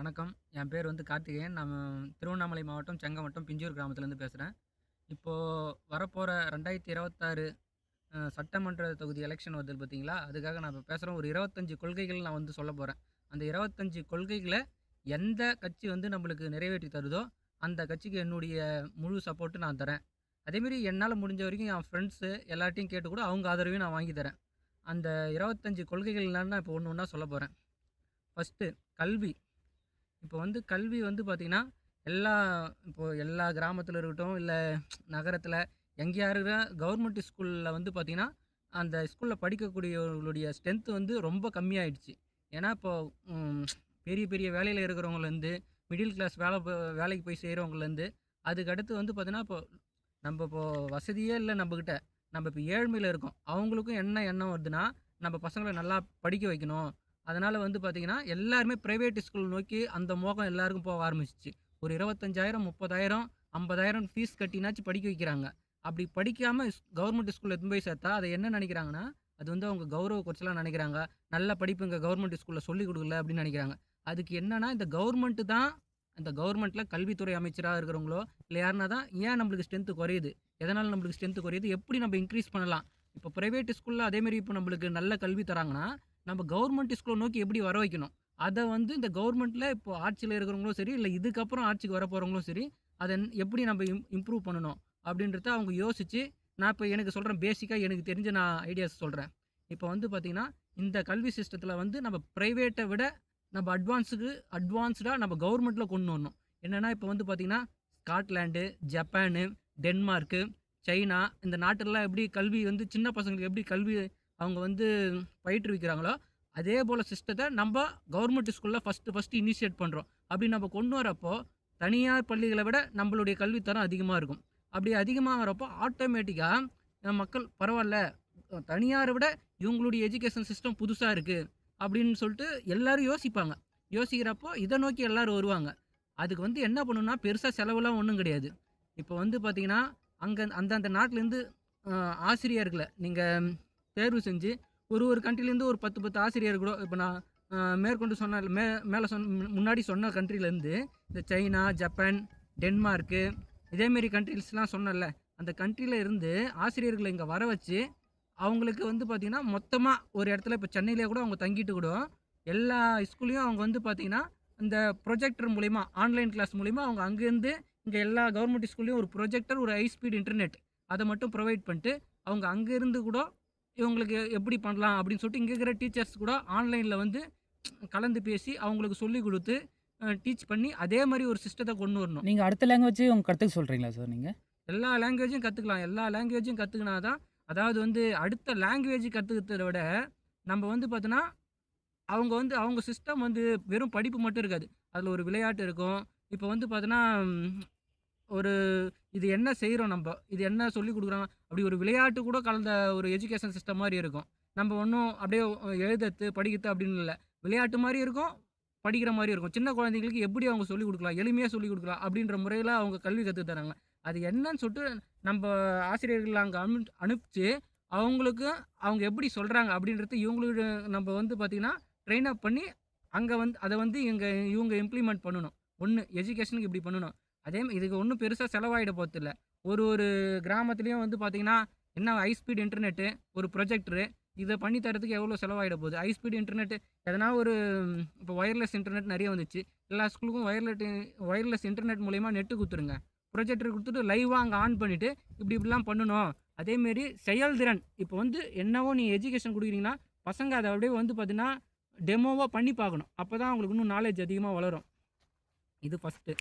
வணக்கம். என் பேர் வந்து கார்த்திகேயன். நான் திருவண்ணாமலை மாவட்டம், செங்கமட்டம், பிஞ்சூர் கிராமத்துலேருந்து பேசுறேன். இப்போ வரப்போற 2026 சட்டமன்ற தொகுதி எலக்ஷன் வருது பார்த்தீங்களா? அதுக்காக நான் இப்ப பேசுறேன். ஒரு 25 கொள்கைகள் நான் வந்து சொல்லப் போறேன். அந்த 25 கொள்கைகள எந்த கட்சி வந்து நம்மளுக்கு நிறைவேற்றி தருதோ, அந்த கட்சிக்கு என்னுடைய முழு சப்போர்ட் நான் தரேன். அதேமாரி என்னால முடிஞ்ச வரைக்கும் என் ஃப்ரெண்ட்ஸு எல்லார்ட்டயும் கேட்டு கூட அவங்க ஆதரவையும் நான் வாங்கி தரேன். அந்த 25 கொள்கைகள் என்னன்னு நான் இப்போ ஒண்ணு ஒண்ணா சொல்லப் போறேன். ஃபர்ஸ்ட்டு கல்வி. இப்போ வந்து கல்வி வந்து பார்த்தீங்கன்னா, எல்லா எல்லா கிராமத்தில இருக்கட்டும், இல்ல நகரத்தில எங்கேயா இருக்கிற கவர்மெண்ட் ஸ்கூல்ல வந்து பார்த்தீங்கன்னா, அந்த ஸ்கூல்ல படிக்கக்கூடியவர்களுடைய ஸ்ட்ரென்த் வந்து ரொம்ப கம்மியாயிடுச்சு. ஏன்னா, இப்போ ம் பெரிய பெரிய வேலையில இருக்கிறவங்கலேருந்து, மிடில் கிளாஸ் வேலைக்கு போய் செய்றவங்கலேருந்து, அதுக்கு அடுத்து வந்து பார்த்தீங்கன்னா, இப்போ வசதியே இல்ல நம்பகிட்ட. நம்ம இப்போ ஏழ்மையில இருக்கோம். அவங்களுக்கும் என்ன எண்ணம் வருதுன்னா, நம்ம பசங்கள நல்லா படிக்க வைக்கணும். அதனால வந்து பார்த்தீங்கன்னா, எல்லாருமே பிரைவேட் ஸ்கூல் நோக்கி அந்த மோகம் எல்லாருக்கும் போக ஆரம்பிச்சுச்சு. ஒரு 25,000, 30,000, 50,000 ஃபீஸ் கட்டினாச்சும் படிக்க வைக்கிறாங்க. அப்படி படிக்காம கவர்மெண்ட் ஸ்கூல்ல எடுத்துன்னு போய் சேர்த்தா, அத என்ன நெனைக்கிறாங்கன்னா, அது வந்து அவங்க கௌரவ குறைச்சலா நெனைக்கிறாங்க. நல்ல படிப்பு இங்க கவர்மெண்ட் ஸ்கூல்ல சொல்லிக் குடுக்கல அப்படின்னு நெனைக்கிறாங்க. அதுக்கு என்னன்னா, இந்த கவர்மெண்ட்ல கல்வித்துறை அமைச்சரா இருக்கிறவங்களோ, இல்ல யாருனா தான் ஏன் நம்மளுக்கு ஸ்ட்ரென்த் குறையுது? எதனால நம்மளுக்கு ஸ்ட்ரென்த் குறையுது? எப்படி நம்ம இன்கிரீஸ் பண்ணலாம்? இப்போ பிரைவேட் ஸ்கூல்ல அதேமாரி இப்போ நம்மளுக்கு நல்ல கல்வி தராங்கன்னா, நம்ம கவர்மெண்ட் ஸ்கூல நோக்கி எப்படி வர வைக்கணும்? அத வந்து இந்த கவர்மெண்ட்ல இப்போ ஆட்சியில இருக்கிறவங்களும் சரி, இல்ல இதுக்கப்புறம் ஆட்சிக்கு வரப்போறவங்களும் சரி, அத எப்படி நம்ம இம்ப்ரூவ் பண்ணணும்? அப்படின்றத அவங்க யோசிச்சு, நான் இப்ப எனக்கு சொல்றேன். பேசிக்கா எனக்கு தெரிஞ்ச நான் ஐடியாஸ் சொல்றேன். இப்ப வந்து பார்த்தீங்கன்னா, இந்த கல்வி சிஸ்டத்துல வந்து நம்ம பிரைவேட்ட விட நம்ம அட்வான்ஸ்டா நம்ம கவர்மெண்ட்ல கொண்டு வரணும். என்னன்னா, இப்ப வந்து பார்த்தீங்கன்னா, ஸ்காட்லாந்து, ஜப்பானு, டென்மார்க்கு, சைனா இந்த நாட்டுலலாம் எப்படி கல்வி வந்து சின்ன பசங்களுக்கு எப்படி கல்வி அவங்க வந்து பயிற்றுவிக்கிறாங்களோ, அதே போல சிஸ்டத்த நம்ப கவர்மெண்ட் ஸ்கூல்ல ஃபர்ஸ்ட்டு இனிஷியேட் பண்றோம். அப்படி நம்ம கொண்டு வரப்போ, தனியார் பள்ளிகள விட நம்பளுடைய கல்வி தரம் அதிகமா இருக்கும். அப்படி அதிகமாகறப்போ ஆட்டோமேட்டிக்கா மக்கள் பரவால்ல, தனியார விட இவங்களுடைய எஜுகேஷன் சிஸ்டம் புதுசா இருக்கு. அப்படின்னு சொல்லிட்டு எல்லாரும் யோசிப்பாங்க. யோசிக்கிறப்போ இத நோக்கி எல்லாரும் வருவாங்க. அதுக்கு வந்து என்ன பண்ணணும்னா, பெருசா செலவுலாம் ஒண்ணும் கிடையாது. இப்போ வந்து பார்த்தீங்கன்னா, அந்தந்த நாட்டிலேருந்து அ ஆசிரியர்கள நீங்க தேர்வு செஞ்சு ஒரு கண்ட்ரிலேருந்து ஒரு 10 ஆசிரியர் கூட இப்ப நான் மேற்கொண்டு சொன்னேன்ல மேல முன்னாடி சொன்ன கண்ட்ரிலேருந்து இந்த சைனா, ஜப்பான், டென்மார்க்கு இதேமாரி கண்ட்ரீஸ்லாம் சொன்னேன்ல, அந்த கண்ட்ரில இருந்து ஆசிரியர்கள இங்க வர வச்சு, அவங்களுக்கு வந்து பார்த்தீங்கன்னா, மொத்தமா ஒரு இடத்துல இப்ப சென்னையிலேயே கூட அவங்க தங்கிட்டு கூட, எல்லா ஸ்கூல்லயும் அவங்க வந்து பார்த்தீங்கன்னா, இந்த ப்ரொஜெக்டர் மூலியமா, ஆன்லைன் கிளாஸ் மூலியமா அவங்க அங்கேருந்து இங்க எல்லா கவர்மெண்ட் ஸ்கூல்லயும் ஒரு ப்ரொஜெக்டர், ஒரு ஹை ஸ்பீட் இன்டர்நெட் அத மட்டும் புரொவைட் பண்ணிட்டு, அவங்க அங்க இருந்து கூட இவங்களுக்கு எப்படி பண்ணலாம் அப்படின்னு சொல்லிட்டு, இங்க இருக்கிற டீச்சர்ஸ் கூட ஆன்லைன்ல வந்து கலந்து பேசி, அவங்களுக்கு சொல்லிக் குடுத்து, டீச் பண்ணி அதே மாரி ஒரு சிஸ்டத்த கொண்டு வரணும். நீங்க அடுத்த லாங்குவேஜ் உங்க கத்துக்க சொல்றீங்களா சார் நீங்க? எல்லா லேங்குவேஜும் கத்துக்கலாம். எல்லா லேங்குவேஜும் கத்துக்கினா தான் அதாவது வந்து அடுத்த லேங்குவேஜ் கத்துக்கிறத விட, நம்ம வந்து பார்த்தோன்னா, அவங்க வந்து அவங்க சிஸ்டம் வந்து வெறும் படிப்பு மட்டும் இருக்காது. அதில ஒரு விளையாட்டு இருக்கும். இப்போ வந்து பார்த்தோன்னா, ஒரு இது என்ன செய்றோம் நம்ப? இது என்ன சொல்லிக் குடுக்குறாங்க? அப்படி ஒரு விளையாட்டு கூட கலந்த ஒரு எஜுகேஷன் சிஸ்டம் மாரி இருக்கும். நம்ம ஒண்ணும் அப்படியே எழுதுறது, படிக்கிறது அப்படின்னு இல்ல. விளையாட்டு மாரி இருக்கும், படிக்கிற மாரி இருக்கும். சின்ன குழந்தைங்களுக்கு எப்படி அவங்க சொல்லிக் குடுக்கலாம்? எளிமையா சொல்லிக் குடுக்கலாம். அப்படின்ற முறையில அவங்க கல்வி கத்து தராங்க. அது என்னன்னு சொல்லிட்டு நம்ப ஆசிரியர்கள் அங்க அனுப்பிச்சு, அவங்களுக்கு அவங்க எப்படி சொல்றாங்க அப்படின்றது இவங்களுக்கு நம்ப வந்து பார்த்தீங்கன்னா, ட்ரெயின் அப் பண்ணி, அங்க வந்து அத வந்து இவங்க இம்ப்ளிமெண்ட் பண்ணணும். ஒண்ணு எஜுகேஷனுக்கு இப்படி பண்ணணும். இதுக்கு ஒண்ணும் பெருசா செலவாயிட போறதில்ல. ஒரு கிராமத்திலயும் வந்து பார்த்தீங்கன்னா, என்ன ஹை ஸ்பீட் இன்டர்நெட்டு, ஒரு ப்ரொஜெக்டரு இத பண்ணி தரதுக்கு எவ்வளோ செலவாயிட போகுது. ஹை ஸ்பீட் இன்டர்நெட் எதனா ஒரு இப்போ ஒயர்லெஸ் இன்டர்நெட் நெறைய வந்துச்சு. எல்லா ஸ்கூலுக்கும் ஒயர்லெஸ் இன்டர்நெட் மூலியமா நெட்டு குடுத்துருங்க. ப்ரொஜெக்டர் குடுத்துட்டு லைவா அங்க ஆன் பண்ணிட்டு, இப்படிலாம் பண்ணணும். அதேமாரி செயல்திறன் இப்போ வந்து என்னவோ நீங்க எஜுகேஷன் குடுக்குறீங்கன்னா, பசங்க அத அப்படியே வந்து பார்த்தீங்கன்னா, டெமோவா பண்ணி பார்க்கணும். அப்பதான் அவங்களுக்கு இன்னும் நாலேட்ஜ் அதிகமா வளரும். இது ஃபர்ஸ்ட்டு.